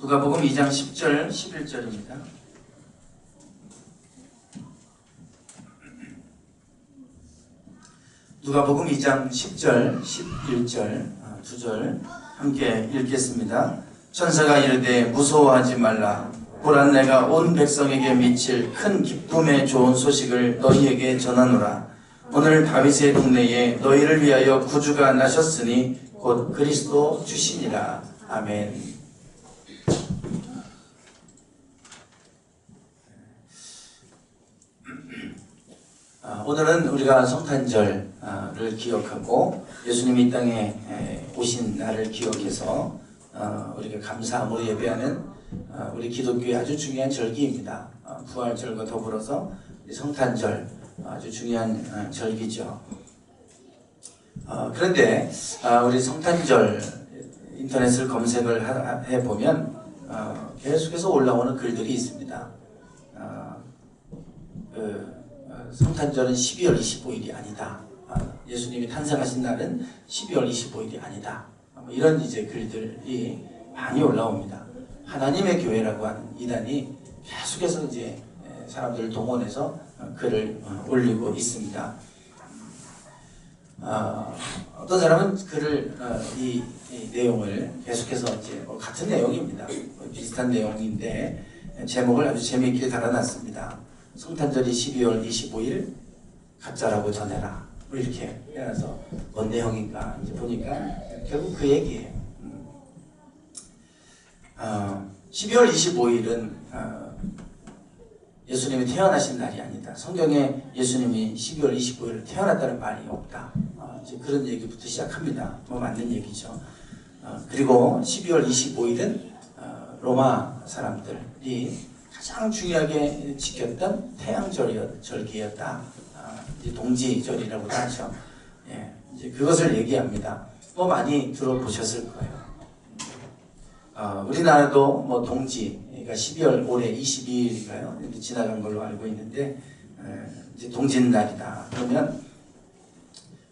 누가복음 2장 10절, 11절입니다. 누가복음 2장 10절, 11절 두 절 함께 읽겠습니다. 천사가 이르되 무서워하지 말라. 보라, 내가 온 백성에게 미칠 큰 기쁨의 좋은 소식을 너희에게 전하노라. 오늘 다윗의 동네에 너희를 위하여 구주가 나셨으니 곧 그리스도 주시니라. 아멘. 오늘은 우리가 성탄절을 기억하고 예수님이 이 땅에 오신 날을 기억해서 우리가 감사함으로 예배하는 우리 기독교의 아주 중요한 절기입니다. 부활절과 더불어서 성탄절 아주 중요한 절기죠. 그런데 우리 성탄절 인터넷을 검색을 해보면 계속해서 올라오는 글들이 있습니다. 성탄절은 12월 25일이 아니다. 예수님이 탄생하신 날은 12월 25일이 아니다. 이런 이제 글들이 많이 올라옵니다. 하나님의 교회라고 하는 이단이 계속해서 이제 사람들을 동원해서 글을 올리고 있습니다. 어떤 사람은 글을 이 내용을 계속해서 이제 같은 내용입니다. 비슷한 내용인데 제목을 아주 재미있게 달아놨습니다. 성탄절이 12월 25일 가짜라고 전해라. 뭐 이렇게 해서 뭔 내용인가 이제 보니까 결국 그 얘기예요. 12월 25일은 예수님이 태어나신 날이 아니다. 성경에 예수님이 12월 25일을 태어났다는 말이 없다. 이제 그런 얘기부터 시작합니다. 뭐 맞는 얘기죠. 그리고 12월 25일은 로마 사람들이 가장 중요하게 지켰던 태양절기였다. 이제 동지절이라고도 하죠. 예, 이제 그것을 얘기합니다. 뭐 많이 들어보셨을 거예요. 우리나라도 뭐 동지가 12월 올해 22일인가요? 지나간 걸로 알고 있는데 이제 동짓날이다. 그러면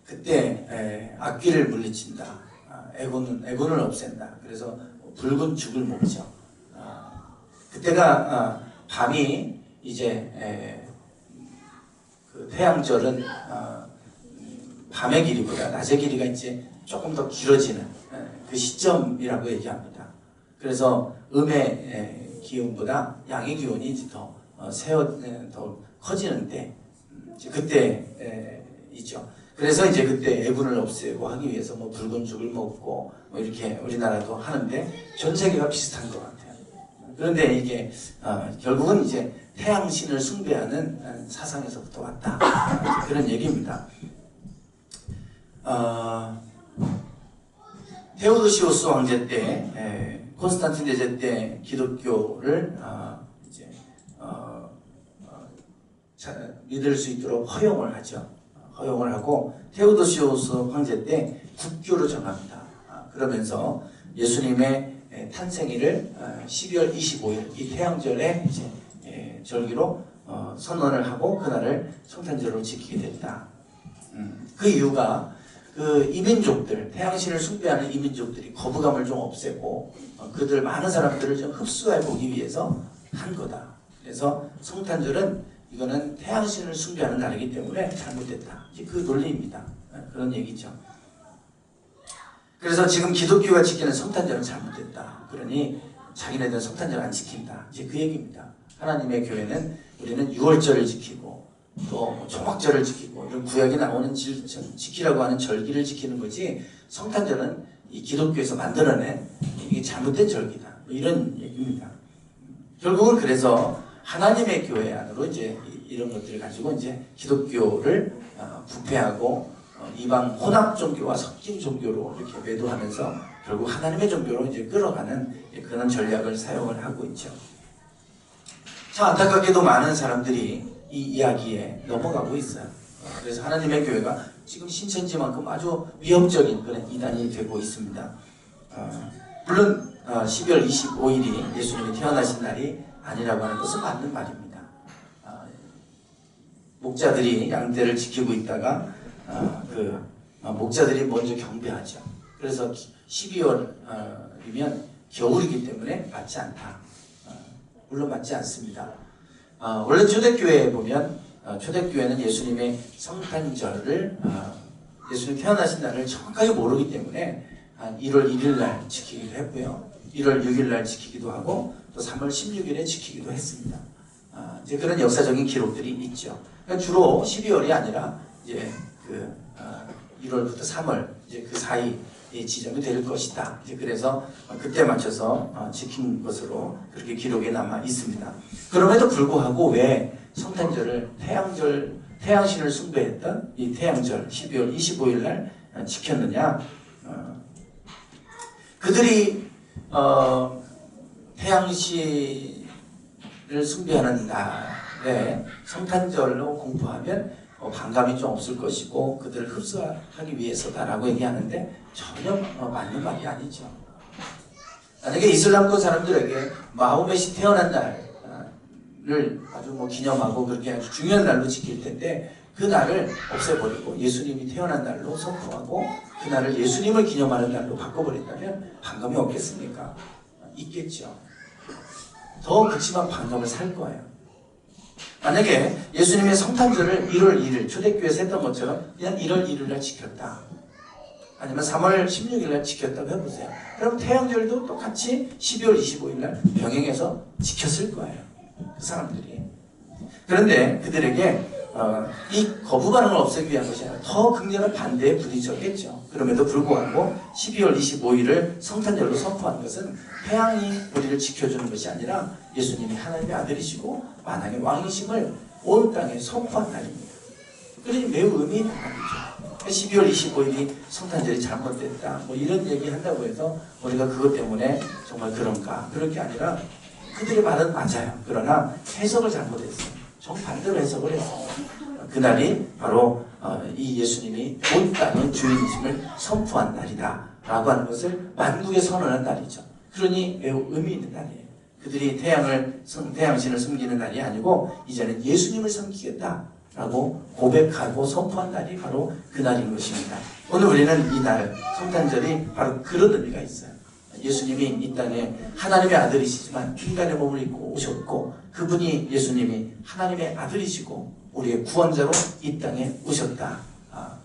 그때 악귀를 물리친다. 애군을 없앤다. 그래서 붉은 죽을 먹죠. 그때가 밤이 이제 그 태양절은 밤의 길이보다 낮의 길이가 이제 조금 더 길어지는 그 시점이라고 얘기합니다. 그래서 음의 기운보다 양의 기운이 이제 더 커지는 때, 그때이죠. 그래서 이제 그때 애군을 없애고 하기 위해서 뭐 붉은 죽을 먹고 뭐 이렇게 우리나라도 하는데 전 세계가 비슷한 것 같아요. 그런데 이게 결국은 이제 태양신을 숭배하는 사상에서부터 왔다. 그런 얘기입니다. 테오도시우스 왕제 때, 콘스탄틴 대제 때 기독교를 이제 믿을 수 있도록 허용을 하죠. 허용을 하고 테오도시우스 황제 때 국교로 정합니다. 그러면서 예수님의 탄생일을 12월 25일 이 태양절에 이제 절기로 선언을 하고 그날을 성탄절로 지키게 됐다. 그 이유가 그 이민족들, 태양신을 숭배하는 이민족들이 거부감을 좀 없애고 그들 많은 사람들을 좀 흡수해 보기 위해서 한 거다. 그래서 성탄절은 이거는 태양신을 숭배하는 날이기 때문에 잘못됐다. 이제 그 논리입니다. 그런 얘기죠. 그래서 지금 기독교가 지키는 성탄절은 잘못됐다. 그러니 자기네들은 성탄절 안 지킨다. 이제 그 얘기입니다. 하나님의 교회는 우리는 유월절을 지키고 또 초막절을 지키고 이런 구약에 나오는 지키라고 하는 절기를 지키는 거지 성탄절은 이 기독교에서 만들어낸 이게 잘못된 절기다. 이런 얘기입니다. 결국은 그래서 하나님의 교회 안으로 이제 이런 것들을 가지고 이제 기독교를 부패하고 이방 혼합 종교와 섞인 종교로 이렇게 매도하면서 결국 하나님의 종교로 이제 끌어가는 그런 전략을 사용을 하고 있죠. 참 안타깝게도 많은 사람들이 이 이야기에 넘어가고 있어요. 그래서 하나님의 교회가 지금 신천지만큼 아주 위협적인 그런 이단이 되고 있습니다. 물론 12월 25일이 예수님이 태어나신 날이 아니라고 하는 것은 맞는 말입니다. 목자들이 양떼를 지키고 있다가 목자들이 먼저 경배하죠. 그래서 12월이면 겨울이기 때문에 맞지 않다. 물론 맞지 않습니다. 원래 초대교회에 보면 초대교회는 예수님의 성탄절을 예수님 태어나신 날을 정확하게 모르기 때문에 1월 1일 날 지키기도 했고요. 1월 6일 날 지키기도 하고 또 3월 16일에 지키기도 했습니다. 이제 그런 역사적인 기록들이 있죠. 그러니까 주로 12월이 아니라 이제 1월부터 3월 이제 그 사이 지점이 될 것이다. 이제 그래서 그때 맞춰서 지킨 것으로 그렇게 기록에 남아 있습니다. 그럼에도 불구하고 왜 성탄절을 태양신을 숭배했던 이 태양절 12월 25일 날 지켰느냐? 그들이 태양신을 숭배하는 날에 성탄절로 공부하면 반감이 좀 없을 것이고 그들을 흡수하기 위해서다라고 얘기하는데 전혀 맞는 말이 아니죠. 만약에 이슬람권 사람들에게 마호멧이 태어난 날을 아주 기념하고 그렇게 아주 중요한 날로 지킬 텐데 그 날을 없애버리고 예수님이 태어난 날로 선포하고 그 날을 예수님을 기념하는 날로 바꿔버린다면 반감이 없겠습니까? 있겠죠. 더 그치만 반감을 살 거예요. 만약에 예수님의 성탄절을 1월 1일 초대교회에서 했던 것처럼 그냥 1월 1일 날 지켰다. 아니면 3월 16일 날 지켰다고 해보세요. 그럼 태양절도 똑같이 12월 25일 날 병행해서 지켰을 거예요. 그 사람들이. 그런데 그들에게 이 거부 반응을 없애기 위한 것이 아니라 더 극렬한 반대에 부딪혔겠죠. 그럼에도 불구하고 12월 25일을 성탄절로 선포한 것은 태양이 우리를 지켜주는 것이 아니라 예수님이 하나님의 아들이시고 만왕의 왕이심을 온 땅에 선포한 날입니다. 그러니 매우 의미 있는 날이죠. 12월 25일이 성탄절이 잘못됐다 이런 얘기 한다고 해서 우리가 그것 때문에 정말 그런가? 그럴 게 아니라 그들의 말은 맞아요. 그러나 해석을 잘못했어요. 정반대로 해석을 했어요. 그날이 바로 이 예수님이 온 땅의 주인이심을 선포한 날이다 라고 하는 것을 만국에 선언한 날이죠. 그러니 매우 의미 있는 날이에요. 그들이 태양신을 섬기는 날이 아니고 이제는 예수님을 섬기겠다 라고 고백하고 선포한 날이 바로 그 날인 것입니다. 오늘 우리는 이 날 성탄절이 바로 그런 의미가 있어요. 예수님이 이 땅에 하나님의 아들이시지만 인간의 몸을 입고 오셨고 그분이 예수님이 하나님의 아들이시고 우리의 구원자로 이 땅에 오셨다.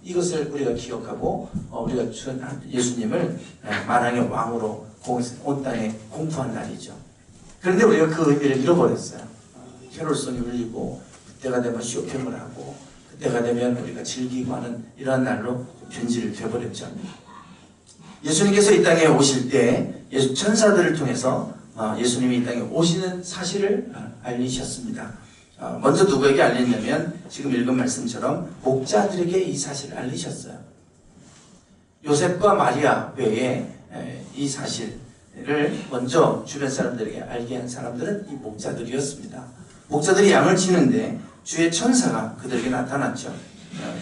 이것을 우리가 기억하고 우리가 예수님을 만왕의 왕으로 온 땅에 공포한 날이죠. 그런데 우리가 그 의미를 잃어버렸어요. 캐롤송이 울리고 그때가 되면 쇼핑을 하고 그때가 되면 우리가 즐기고 하는 이러한 날로 변질되어버렸죠. 예수님께서 이 땅에 오실 때 천사들을 통해서 예수님이 이 땅에 오시는 사실을 알리셨습니다. 먼저 누구에게 알렸냐면 지금 읽은 말씀처럼 목자들에게 이 사실을 알리셨어요. 요셉과 마리아 외에 이 사실을 먼저 주변 사람들에게 알게 한 사람들은 이 목자들이었습니다. 목자들이 양을 치는데 주의 천사가 그들에게 나타났죠.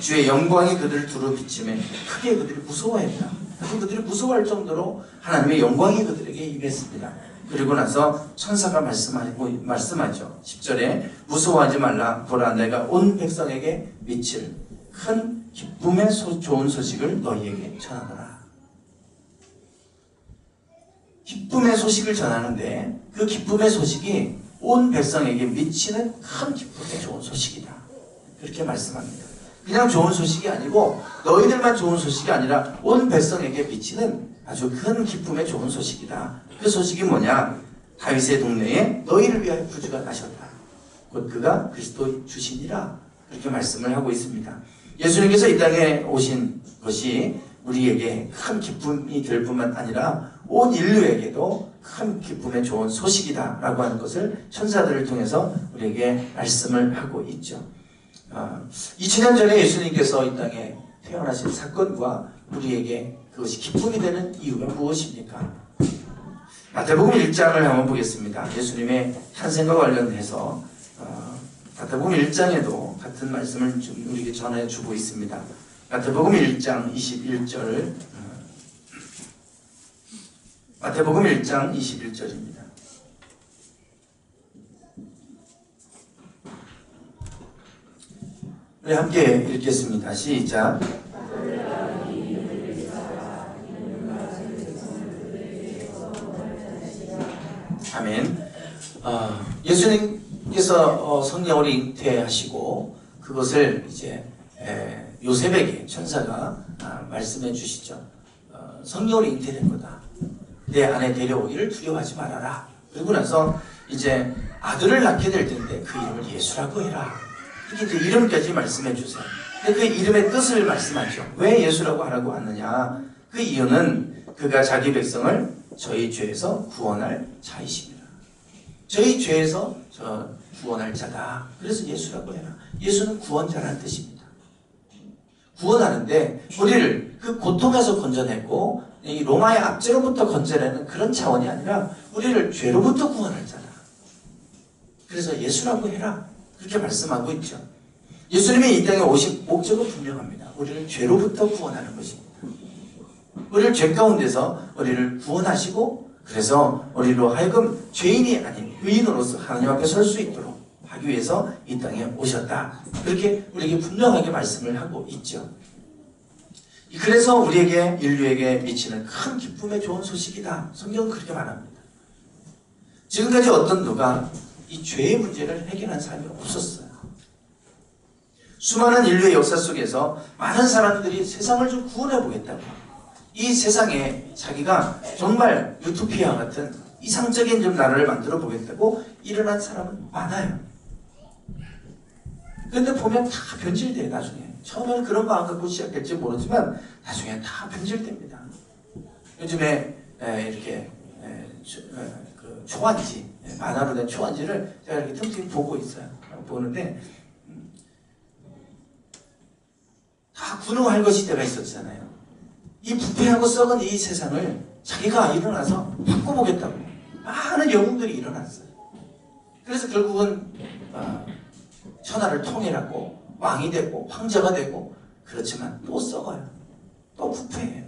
주의 영광이 그들을 두루 비치매 크게 그들이 무서워했다. 그들이 무서워할 정도로 하나님의 영광이 그들에게 임했습니다. 그리고 나서 천사가 말씀하죠. 10절에 무서워하지 말라. 보라 내가 온 백성에게 미칠 큰 기쁨의 좋은 소식을 너희에게 전하노라. 기쁨의 소식을 전하는데 그 기쁨의 소식이 온 백성에게 미치는 큰 기쁨의 좋은 소식이다. 그렇게 말씀합니다. 그냥 좋은 소식이 아니고 너희들만 좋은 소식이 아니라 온 백성에게 미치는 아주 큰 기쁨의 좋은 소식이다. 그 소식이 뭐냐? 다윗의 동네에 너희를 위하여 구주가 나셨다. 곧 그가 그리스도 주시니라. 그렇게 말씀을 하고 있습니다. 예수님께서 이 땅에 오신 것이 우리에게 큰 기쁨이 될 뿐만 아니라 온 인류에게도 큰 기쁨의 좋은 소식이다 라고 하는 것을 천사들을 통해서 우리에게 말씀을 하고 있죠. 2000년 전에 예수님께서 이 땅에 태어나신 사건과 우리에게 그것이 기쁨이 되는 이유가 무엇입니까? 마태복음 1장을 한번 보겠습니다. 예수님의 탄생과 관련해서 마태복음 1장에도 같은 말씀을 좀 우리에게 전해주고 있습니다. 마태복음 1장 21절 마태복음 1장 21절입니다. 우리 함께 읽겠습니다. 시작. 아멘. 예수님께서 성령을 잉태하시고 그것을 이제 요셉에게 천사가 말씀해 주시죠. 성령을 잉태된 거다. 내 안에 데려오기를 두려워하지 말아라. 그리고 나서 이제 아들을 낳게 될 텐데 그 이름을 예수라고 해라. 이렇게 이제 이름까지 말씀해 주세요. 근데 그 이름의 뜻을 말씀하죠. 왜 예수라고 하라고 하느냐? 그 이유는 그가 자기 백성을 저희 죄에서 구원할 자이십니다. 저희 죄에서 구원할 자다. 그래서 예수라고 해라. 예수는 구원자라는 뜻입니다. 구원하는데 우리를 그 고통에서 건져내고 이 로마의 압제로부터 건져내는 그런 차원이 아니라 우리를 죄로부터 구원할 자다. 그래서 예수라고 해라. 그렇게 말씀하고 있죠. 예수님이 이 땅에 오신 목적은 분명합니다. 우리를 죄로부터 구원하는 것입니다. 우리를 죄 가운데서 우리를 구원하시고 그래서 우리로 하여금 죄인이 아닌 의인으로서 하나님 앞에 설 수 있도록 하기 위해서 이 땅에 오셨다. 그렇게 우리에게 분명하게 말씀을 하고 있죠. 그래서 우리에게 인류에게 미치는 큰 기쁨의 좋은 소식이다. 성경은 그렇게 말합니다. 지금까지 어떤 누가 이 죄의 문제를 해결한 사람이 없었어요. 수많은 인류의 역사 속에서 많은 사람들이 세상을 좀 구원해 보겠다고 이 세상에 자기가 정말 유토피아 같은 이상적인 좀 나라를 만들어 보겠다고 일어난 사람은 많아요. 그런데 보면 다 변질돼요. 나중에 처음에는 그런 마음 갖고 시작할지 모르지만 나중에 다 변질됩니다. 요즘에 이렇게 그 초안지 만화로 된 초안지를 제가 이렇게 틈틈이 보고 있어요. 보는데 다 군웅할 것이 때가 있었잖아요. 이 부패하고 썩은 이 세상을 자기가 일어나서 바꿔보겠다고 많은 영웅들이 일어났어요. 그래서 결국은 천하를 통일하고 왕이 되고 황제가 되고 그렇지만 또 썩어요. 또 부패해요.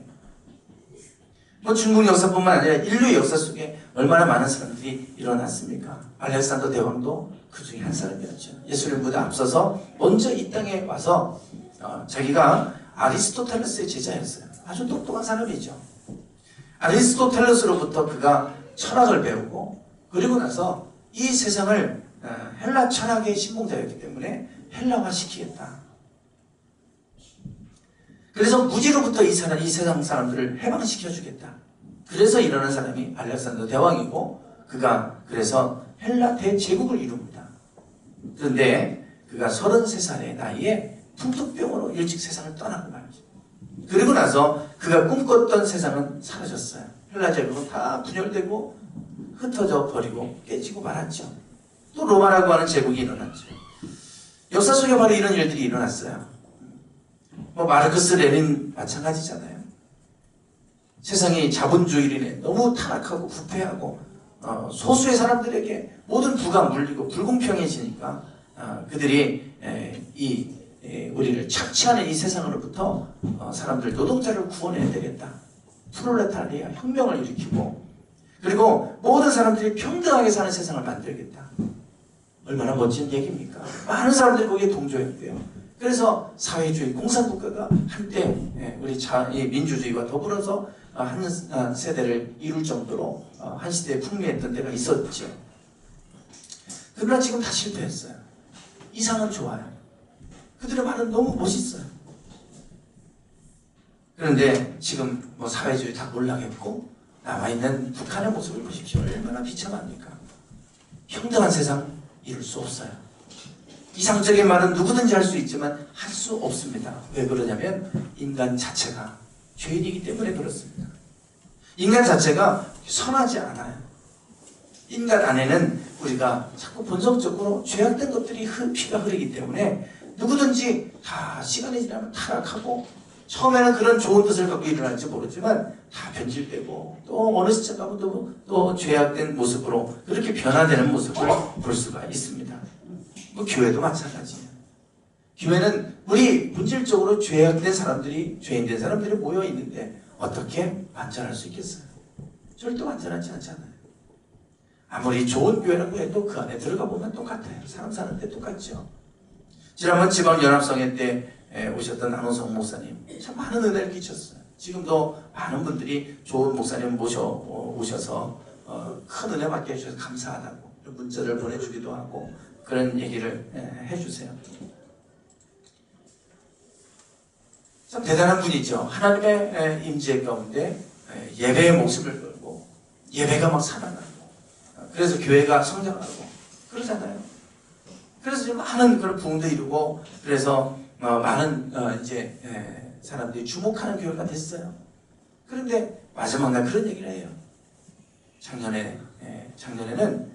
뭐 중국 역사뿐만 아니라 인류의 역사 속에 얼마나 많은 사람들이 일어났습니까? 알렉산더 대왕도 그 중에 한 사람이었죠. 예수님보다 앞서서 먼저 이 땅에 와서 자기가 아리스토텔레스의 제자였어요. 아주 똑똑한 사람이죠. 아리스토텔레스로부터 그가 철학을 배우고 그리고 나서 이 세상을 헬라 철학의 신봉자였기 때문에 헬라화 시키겠다. 그래서 무지로부터 이 세상 사람들을 해방시켜주겠다. 그래서 일어난 사람이 알렉산더 대왕이고 그가 그래서 헬라 대제국을 이룹니다. 그런데 그가 33살의 나이에 풍토병으로 일찍 세상을 떠나고 말이죠. 그리고 나서 그가 꿈꿨던 세상은 사라졌어요. 헬라 제국은 다 분열되고 흩어져 버리고 깨지고 말았죠. 또 로마라고 하는 제국이 일어났죠. 역사 속에 바로 이런 일들이 일어났어요. 뭐 마르크스 레닌 마찬가지잖아요. 세상이 자본주의로 너무 타락하고 부패하고 소수의 사람들에게 모든 부가 물리고 불공평해지니까 그들이 우리를 착취하는 이 세상으로부터 사람들 노동자를 구원해야 되겠다. 프롤레타리아 혁명을 일으키고 그리고 모든 사람들이 평등하게 사는 세상을 만들겠다. 얼마나 멋진 얘기입니까? 많은 사람들이 거기에 동조했대요. 그래서 사회주의 공산국가가 한때 우리 이 민주주의와 더불어서 한 세대를 이룰 정도로 한 시대에 풍미했던 때가 있었죠. 그러나 지금 다 실패했어요. 이상은 좋아요. 그들의 말은 너무 멋있어요. 그런데 지금 뭐 사회주의 다 몰락했고 남아있는 북한의 모습을 보십시오. 얼마나 비참합니까? 평등한 세상 이룰 수 없어요. 이상적인 말은 누구든지 할 수 있지만 할 수 없습니다. 왜 그러냐면 인간 자체가 죄인이기 때문에 그렇습니다. 인간 자체가 선하지 않아요. 인간 안에는 우리가 자꾸 본성적으로 죄악된 것들이 피가 흐르기 때문에 누구든지 다 시간이 지나면 타락하고 처음에는 그런 좋은 뜻을 갖고 일어날지 모르지만 다 변질되고 또 어느 시점 가면 또 죄악된 모습으로 그렇게 변화되는 모습을 볼 수가 있습니다. 뭐 교회도 마찬가지예요. 교회는 우리 본질적으로 죄악된 사람들이 죄인된 사람들이 모여 있는데 어떻게 완전할 수 있겠어요? 절대 완전하지 않잖아요. 아무리 좋은 교회라고 해도 그 안에 들어가 보면 똑같아요. 사람 사는데 똑같죠. 지난번 지방연합성회 때 오셨던 안호성 목사님 참 많은 은혜를 끼쳤어요. 지금도 많은 분들이 좋은 목사님 오셔서 큰 은혜 받게 해주셔서 감사하다고 문자를 보내주기도 하고 그런 얘기를 해주세요. 참 대단한 분이죠. 하나님의 임재 가운데 예배의 목숨을 걸고 예배가 막 살아나고 그래서 교회가 성장하고 그러잖아요. 그래서 지금 많은 그런 부흥도 이루고 그래서 많은 이제 사람들이 주목하는 교회가 됐어요. 그런데 마지막 날 그런 얘기를 해요. 작년에는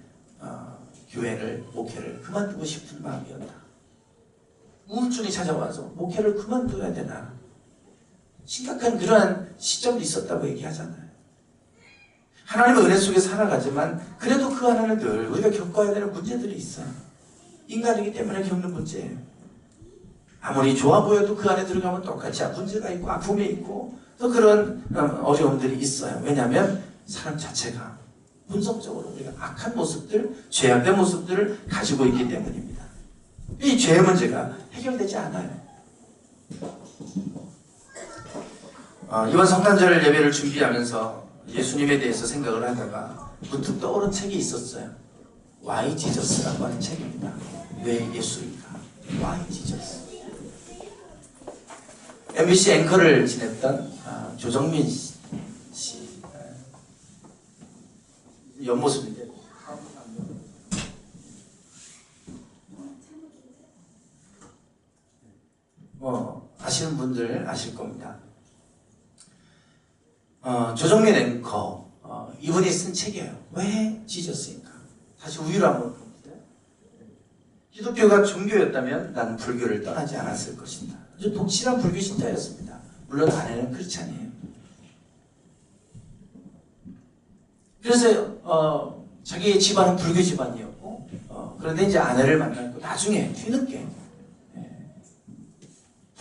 교회를 목회를 그만두고 싶은 마음이었다. 우울증이 찾아와서 목회를 그만둬야 되나 심각한 그러한 시점도 있었다고 얘기하잖아요. 하나님의 은혜 속에 살아가지만 그래도 그 안에는 늘 우리가 겪어야 되는 문제들이 있어요. 인간이기 때문에 겪는 문제예요. 아무리 좋아 보여도 그 안에 들어가면 똑같이 문제가 있고 아픔이 있고 또 그런 어려움들이 있어요. 왜냐하면 사람 자체가 본성적으로 우리가 악한 모습들, 죄악된 모습들을 가지고 있기 때문입니다. 이 죄의 문제가 해결되지 않아요. 이번 성탄절 예배를 준비하면서 예수님에 대해서 생각을 하다가 문득 떠오른 책이 있었어요. Why Jesus라고 하는 책입니다. 왜 예수일까? Why Jesus? MBC 앵커를 지냈던 조정민 씨 옆모습인데 아시는 분들 아실 겁니다. 조정민 앵커 이분이 쓴 책이에요. 왜 지저스인가? 다시 우유를 한번 볼게요. 기독교가 종교였다면 난 불교를 떠나지 않았을 것이다. 아주 독실한 불교 신자였습니다. 물론 아내는 크리스찬이에요. 그래서 자기 집안은 불교 집안이었고 그런데 이제 아내를 만났고 나중에 뒤늦게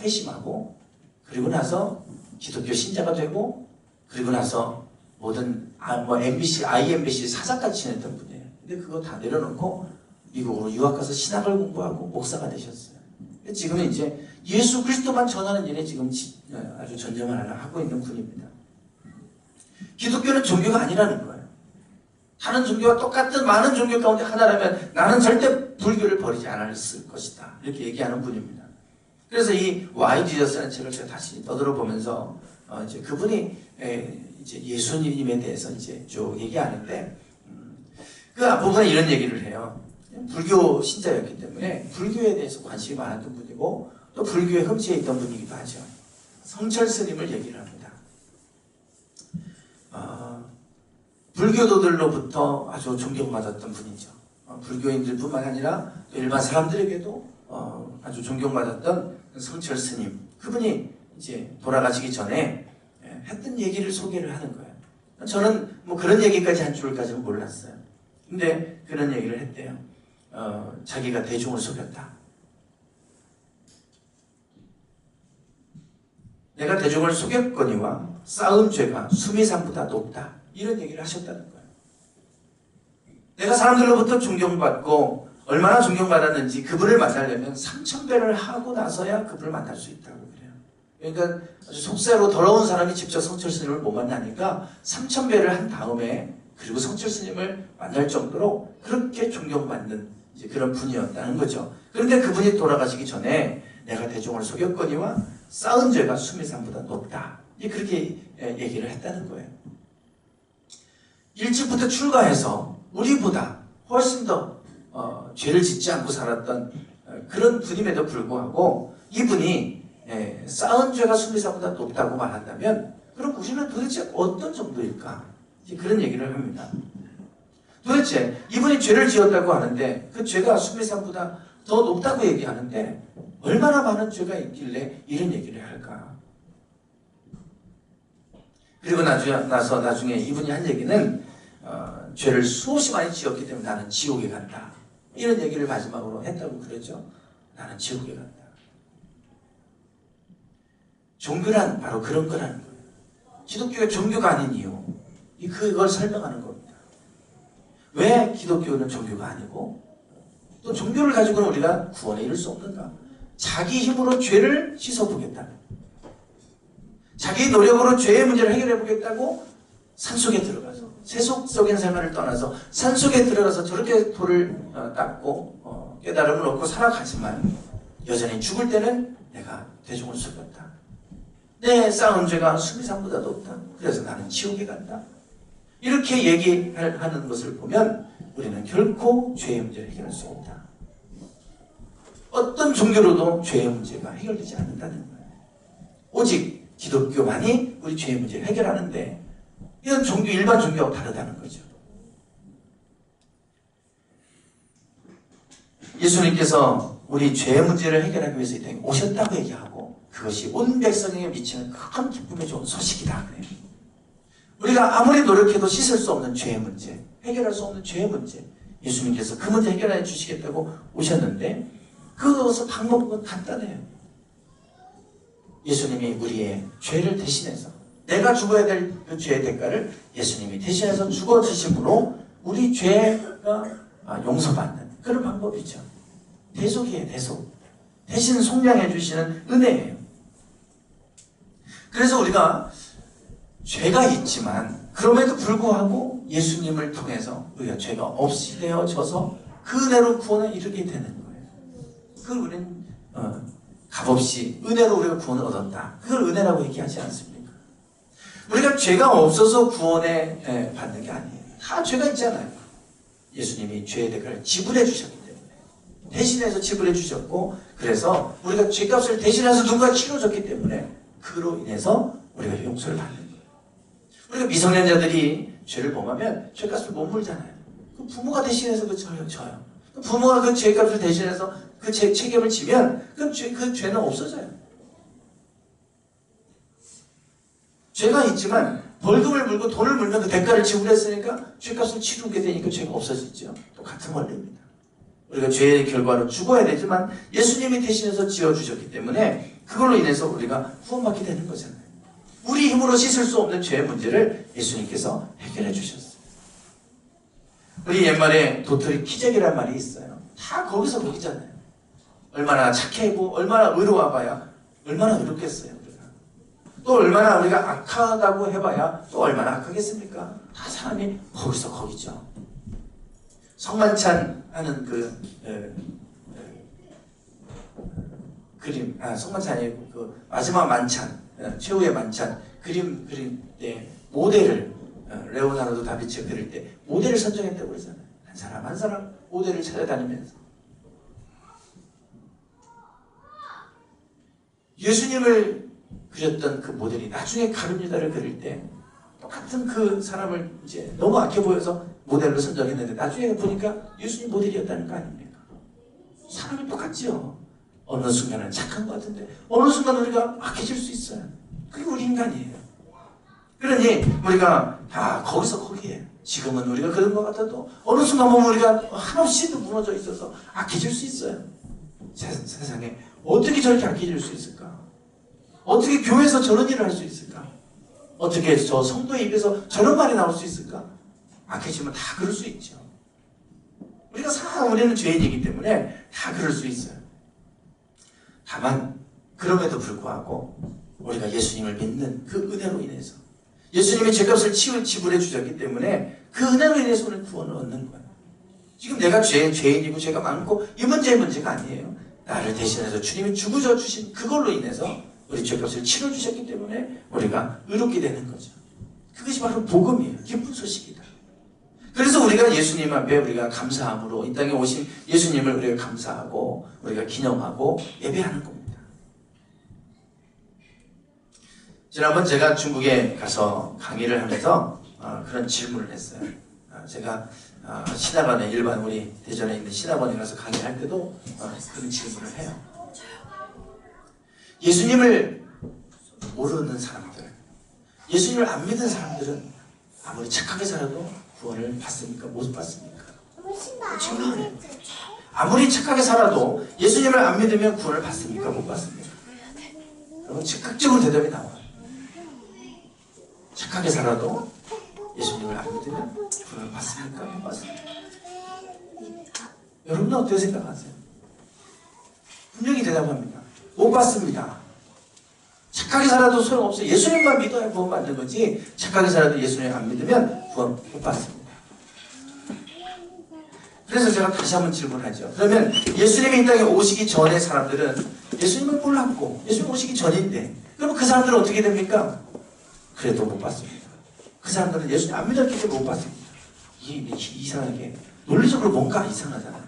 회심하고 그리고 나서 기독교 신자가 되고 그리고 나서 모든 IMBC 사장까지 지냈던 분이에요. 근데 그거 다 내려놓고 미국으로 유학 가서 신학을 공부하고 목사가 되셨어요. 지금은 이제 예수 그리스도만 전하는 일에 지금 아주 전념을 하나 하고 있는 분입니다. 기독교는 종교가 아니라는 거예요. 다른 종교와 똑같은 많은 종교 가운데 하나라면 나는 절대 불교를 버리지 않았을 것이다. 이렇게 얘기하는 분입니다. 그래서 이 Why Jesus라는 책을 제가 다시 떠들어 보면서 이제 그분이 이제 예수님에 대해서 이제 쭉 얘기하는데 그 앞부분에 이런 얘기를 해요. 불교 신자였기 때문에 불교에 대해서 관심이 많았던 분이고 또 불교에 흠치에 있던 분이기도 하죠. 성철 스님을 얘기를 합니다. 불교도들로부터 아주 존경받았던 분이죠. 불교인들뿐만 아니라 일반 사람들에게도 아주 존경받았던 성철 스님. 그분이 이제 돌아가시기 전에 했던 얘기를 소개를 하는 거예요. 저는 뭐 그런 얘기까지 한 줄까지는 몰랐어요. 근데 그런 얘기를 했대요. 자기가 대중을 속였다. 내가 대중을 속였거니와 쌓은 죄가 수미산보다 높다. 이런 얘기를 하셨다는 거예요. 내가 사람들로부터 존경받고 얼마나 존경받았는지 그분을 만나려면 3000배를 하고 나서야 그분을 만날 수 있다고 그래요. 그러니까 아주 속세로 더러운 사람이 직접 성철 스님을 못 만나니까 3000배를 한 다음에 그리고 성철 스님을 만날 정도로 그렇게 존경받는 이제 그런 분이었다는 거죠. 그런데 그분이 돌아가시기 전에 내가 대중을 속였거니와 쌓은 죄가 수미산보다 높다. 그렇게 얘기를 했다는 거예요. 일찍부터 출가해서 우리보다 훨씬 더 죄를 짓지 않고 살았던 그런 분임에도 불구하고 이분이 쌓은 죄가 수미산보다 높다고 말한다면 그럼 우리는 도대체 어떤 정도일까? 그런 얘기를 합니다. 도대체 이분이 죄를 지었다고 하는데 그 죄가 수미산보다 더 높다고 얘기하는데 얼마나 많은 죄가 있길래 이런 얘기를 할까? 그리고 나중에 이분이 한 얘기는 죄를 수없이 많이 지었기 때문에 나는 지옥에 간다. 이런 얘기를 마지막으로 했다고 그러죠. 나는 지옥에 간다. 종교란 바로 그런 거라는 거예요. 기독교가 종교가 아닌 이유. 그걸 설명하는 겁니다. 왜 기독교는 종교가 아니고 또 종교를 가지고는 우리가 구원에 이를 수 없는가? 자기 힘으로 죄를 씻어보겠다. 자기 노력으로 죄의 문제를 해결해 보겠다고 산속에 들어가서 세속적인 생활을 떠나서 산속에 들어가서 저렇게 돌을 닦고 깨달음을 얻고 살아가지만 여전히 죽을 때는 내가 대중을 속였다. 내 쌓은 죄가 수미산보다 높다. 그래서 나는 지옥에 간다. 이렇게 얘기하는 것을 보면 우리는 결코 죄의 문제를 해결할 수 없다. 어떤 종교로도 죄의 문제가 해결되지 않는다는 거예요. 오직 기독교만이 우리 죄의 문제를 해결하는데 이건 종교, 일반 종교하고 다르다는 거죠. 예수님께서 우리 죄의 문제를 해결하기 위해서 이 땅에 오셨다고 얘기하고 그것이 온 백성에게 미치는 큰 기쁨의 좋은 소식이다. 그래요. 우리가 아무리 노력해도 씻을 수 없는 죄의 문제, 해결할 수 없는 죄의 문제, 예수님께서 그 문제 해결해 주시겠다고 오셨는데 그것의 방법은 간단해요. 예수님이 우리의 죄를 대신해서 내가 죽어야 될 그 죄의 대가를 예수님이 대신해서 죽어주심으로 우리 죄가 용서받는 그런 방법이죠. 대속이에요. 대속. 대신 속량해 주시는 은혜예요. 그래서 우리가 죄가 있지만 그럼에도 불구하고 예수님을 통해서 우리가 죄가 없이 되어져서 그 은혜로 구원에 이르게 되는 거예요. 그걸 우리는 값없이 은혜로 우리가 구원을 얻었다. 그걸 은혜라고 얘기하지 않습니까? 우리가 죄가 없어서 구원에 받는 게 아니에요. 다 죄가 있잖아요. 예수님이 죄의 대가를 지불해 주셨기 때문에 대신해서 지불해 주셨고 그래서 우리가 죄값을 대신해서 누군가 치러줬기 때문에 그로 인해서 우리가 용서를 받는 거예요. 우리가 미성년자들이 죄를 범하면 죄값을 못 물잖아요. 그 부모가 대신해서 그 져요. 부모가 그 죄값을 대신해서 그 책임을 지면 그 죄는 없어져요. 죄가 있지만 벌금을 물고 돈을 물면 그 대가를 지불했으니까 죄값을 치르게 되니까 죄가 없어지죠. 똑같은 원리입니다. 우리가 죄의 결과로 죽어야 되지만 예수님이 대신해서 지어주셨기 때문에 그걸로 인해서 우리가 구원받게 되는 거잖아요. 우리 힘으로 씻을 수 없는 죄의 문제를 예수님께서 해결해 주셨어요. 우리 옛말에 도토리 키재기란 말이 있어요. 다 거기서 거기잖아요. 얼마나 착해고 얼마나 의로워 봐야 얼마나 의롭겠어요. 우리가. 또 얼마나 우리가 악하다고 해봐야 또 얼마나 악하겠습니까? 다 사람이 거기서 거기죠. 성만찬 하는 그림, 성만찬이 아니고 그 마지막 만찬, 최후의 만찬 그림 그릴 때 모델을 레오나르도 다빈치가 그릴 때 모델을 선정했다고 그러잖아요. 한 사람 한 사람 모델을 찾아다니면서 예수님을 그렸던 그 모델이 나중에 가룟유다를 그릴 때 똑같은 그 사람을 이제 너무 악해 보여서 모델로 선정했는데 나중에 보니까 예수님 모델이었다는 거 아닙니까? 사람이 똑같죠. 어느 순간은 착한 것 같은데 어느 순간 우리가 악해질 수 있어요. 그게 우리 인간이에요. 그러니 우리가 다 거기서 거기에 지금은 우리가 그런 것 같아도 어느 순간 보면 우리가 한없이 무너져 있어서 악해질 수 있어요. 세상에 어떻게 저렇게 악해질 수 있을까? 어떻게 교회에서 저런 일을 할 수 있을까? 어떻게 저 성도의 입에서 저런 말이 나올 수 있을까? 악해지면 다 그럴 수 있죠. 우리는 죄인이기 때문에 다 그럴 수 있어요. 다만 그럼에도 불구하고 우리가 예수님을 믿는 그 은혜로 인해서 예수님이 죄값을 지불해 주셨기 때문에 그 은혜로 인해서 우리는 구원을 얻는 거예요. 지금 내가 죄인이고 죄가 많고 이 문제가 아니에요. 나를 대신해서 주님이 죽으셔 주신 그걸로 인해서 우리 죄값을 치러주셨기 때문에 우리가 의롭게 되는 거죠. 그것이 바로 복음이에요. 기쁜 소식이다. 그래서 우리가 예수님 앞에 우리가 감사함으로 이 땅에 오신 예수님을 우리가 감사하고 우리가 기념하고 예배하는 겁니다. 지난번 제가 중국에 가서 강의를 하면서 그런 질문을 했어요. 제가 신학원에 일반 우리 대전에 있는 신학원에 가서 강의할 때도 그런 질문을 해요. 예수님을 모르는 사람들, 예수님을 안 믿는 사람들은 아무리 착하게 살아도 구원을 받습니까? 못 받습니까? 질문을 아무리 착하게 살아도 예수님을 안 믿으면 구원을 받습니까? 못 받습니까? 그러면 즉각적으로 대답이 나와요. 착하게 살아도 예수님을 안 믿으면 구원을 받습니까? 못 받습니까? 여러분은 어떻게 생각하세요? 분명히 대답합니다. 못 받습니다. 착하게 살아도 소용없어요. 예수님만 믿어야 구원받는 거지 착하게 살아도 예수님 안 믿으면 구원 못 받습니다. 그래서 제가 다시 한번 질문하죠. 그러면 예수님이 이 땅에 오시기 전에 사람들은 예수님을 몰랐고 예수님 오시기 전인데 그러면 그 사람들은 어떻게 됩니까? 그래도 못 받습니다. 그 사람들은 예수님 안 믿었기 때문에 못 받습니다. 이상하게 논리적으로 뭔가 이상하잖아요.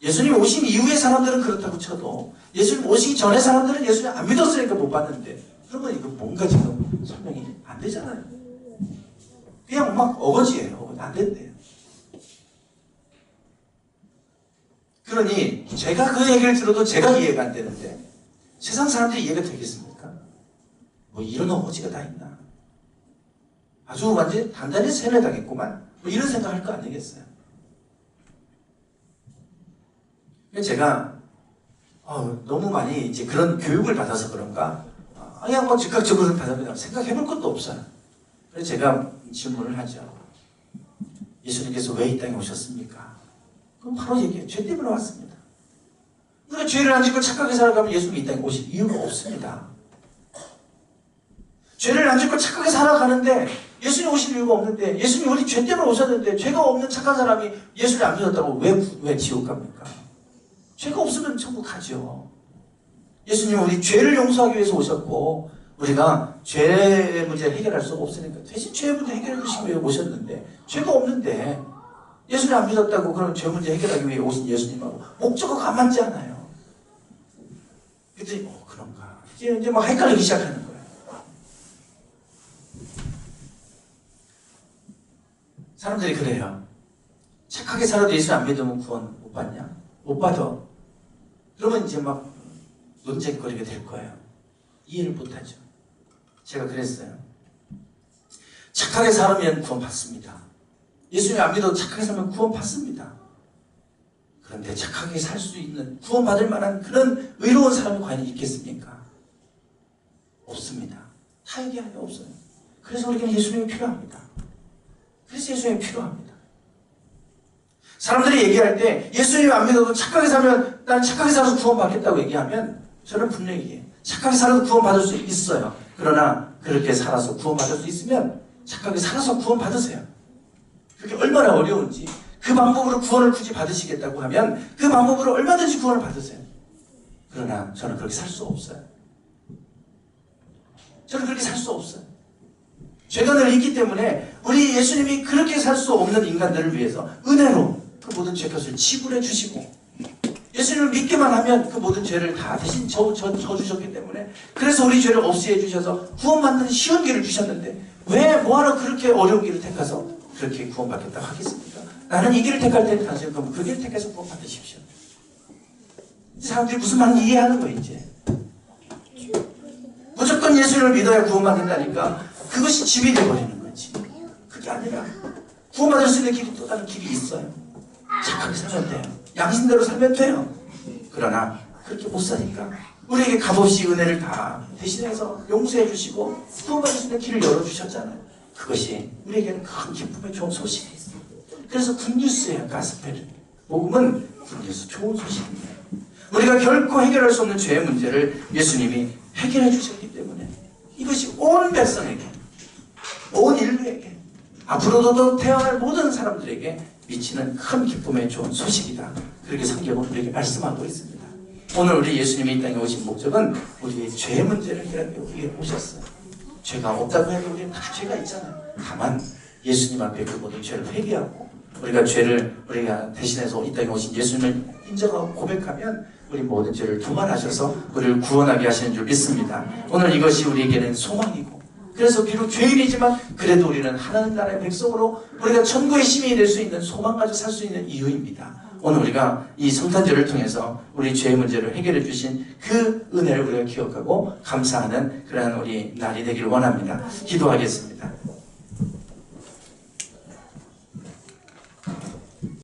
예수님 오신 이후의 사람들은 그렇다고 쳐도 예수님 오시기 전에 사람들은 예수님 안 믿었으니까 못 받는데 그러면 이거 뭔가 지금 설명이 안 되잖아요. 그냥 막 어거지예요. 안 된대요. 그러니 제가 그 얘기를 들어도 제가 이해가 안 되는데 세상 사람들이 이해가 되겠습니까? 뭐 이런 어거지가 다 있나? 아주 완전히 단단히 세뇌당했구만. 뭐 이런 생각할 거 아니겠어요? 제가 너무 많이 이제 그런 교육을 받아서 그런가 그냥 뭐 즉각적으로 받아보면 생각해볼 것도 없어요. 그래서 제가 질문을 하죠. 예수님께서 왜 이 땅에 오셨습니까? 그럼 바로 얘기해요. 죄 때문에 왔습니다. 우리가 죄를 안 짓고 착하게 살아가면 예수님이 이 땅에 오실 이유가 없습니다. 죄를 안 짓고 착하게 살아가는데 예수님 오실 이유가 없는데 예수님이 우리 죄 때문에 오셨는데 죄가 없는 착한 사람이 예수를 안 믿었다고 왜 지옥 갑니까? 죄가 없으면 천국 가죠. 예수님은 우리 죄를 용서하기 위해서 오셨고 우리가 죄 문제를 해결할 수가 없으니까 대신 죄 문제 해결해 주시기 위해 오셨는데 죄가 없는데 예수님 안 믿었다고 그럼 죄 문제 해결하기 위해 오신 예수님하고 목적어가 안 맞지 않아요. 그랬더니 그런가 이제 막 헷갈리기 시작하는 거예요. 사람들이 그래요. 착하게 살아도 예수 안 믿으면 구원 못 받냐? 못 받아. 그러면 이제 막 논쟁거리가 될 거예요. 이해를 못하죠. 제가 그랬어요. 착하게 살면 구원 받습니다. 예수님 안 믿어도 착하게 살면 구원 받습니다. 그런데 착하게 살 수 있는 구원 받을 만한 그런 의로운 사람이 과연 있겠습니까? 없습니다. 다 얘기하면 없어요. 그래서 우리에게는 예수님이 필요합니다. 그래서 예수님이 필요합니다. 사람들이 얘기할 때 예수님 안 믿어도 착하게 살면 난 착하게 살아서 구원 받겠다고 얘기하면 저는 분명히 얘기해요. 착하게 살아서 구원 받을 수 있어요. 그러나 그렇게 살아서 구원 받을 수 있으면 착하게 살아서 구원 받으세요. 그게 얼마나 어려운지 그 방법으로 구원을 굳이 받으시겠다고 하면 그 방법으로 얼마든지 구원을 받으세요. 그러나 저는 그렇게 살 수 없어요. 저는 그렇게 살 수 없어요. 죄가 늘 있기 때문에 우리 예수님이 그렇게 살 수 없는 인간들을 위해서 은혜로 그 모든 죄값을 지불해 주시고 예수님을 믿기만 하면 그 모든 죄를 다 대신 져주셨기 때문에 그래서 우리 죄를 없애해 주셔서 구원받는 쉬운 길을 주셨는데 왜 뭐하러 그렇게 어려운 길을 택해서 그렇게 구원받겠다고 하겠습니까? 나는 이 길을 택할 때는 당신은 그럼 그 길을 택해서 구원받으십시오. 사람들이 무슨 말인지 이해하는 거예요. 이제 무조건 예수님을 믿어야 구원받는다니까 그것이 집이 되어버리는 거지. 그게 아니라 구원받을 수 있는 길이 또 다른 길이 있어요. 착하게 살면 돼요. 양심대로 살면 돼요. 그러나 그렇게 못 사니까 우리에게 값없이 은혜를 다 대신해서 용서해 주시고 구원받을 수 있는 길을 열어주셨잖아요. 그것이 우리에게는 큰 기쁨의 좋은 소식이 있어요. 그래서 굿뉴스예요. 가스펠 복음은 굿뉴스 좋은 소식입니다. 우리가 결코 해결할 수 없는 죄의 문제를 예수님이 해결해 주셨기 때문에 이것이 온 백성에게 온 인류에게 앞으로도 태어날 모든 사람들에게 미치는 큰 기쁨의 좋은 소식이다. 그렇게 성경은 우리에게 말씀하고 있습니다. 오늘 우리 예수님이 이 땅에 오신 목적은 우리의 죄 문제를 해결하기 위해 오셨어요. 죄가 없다고 해도 우리는 다 죄가 있잖아요. 다만 예수님 앞에 그 모든 죄를 회개하고 우리가 대신해서 이 땅에 오신 예수님을 인정하고 고백하면 우리 모든 죄를 도말하셔서 우리를 구원하게 하시는 줄 믿습니다. 오늘 이것이 우리에게는 소망이고 그래서 비록 죄인이지만 그래도 우리는 하나님 나라의 백성으로 우리가 천국의 시민이 될 수 있는 소망 가지고 살 수 있는 이유입니다. 오늘 우리가 이 성탄절을 통해서 우리 죄의 문제를 해결해 주신 그 은혜를 우리가 기억하고 감사하는 그러한 우리 날이 되기를 원합니다. 기도하겠습니다.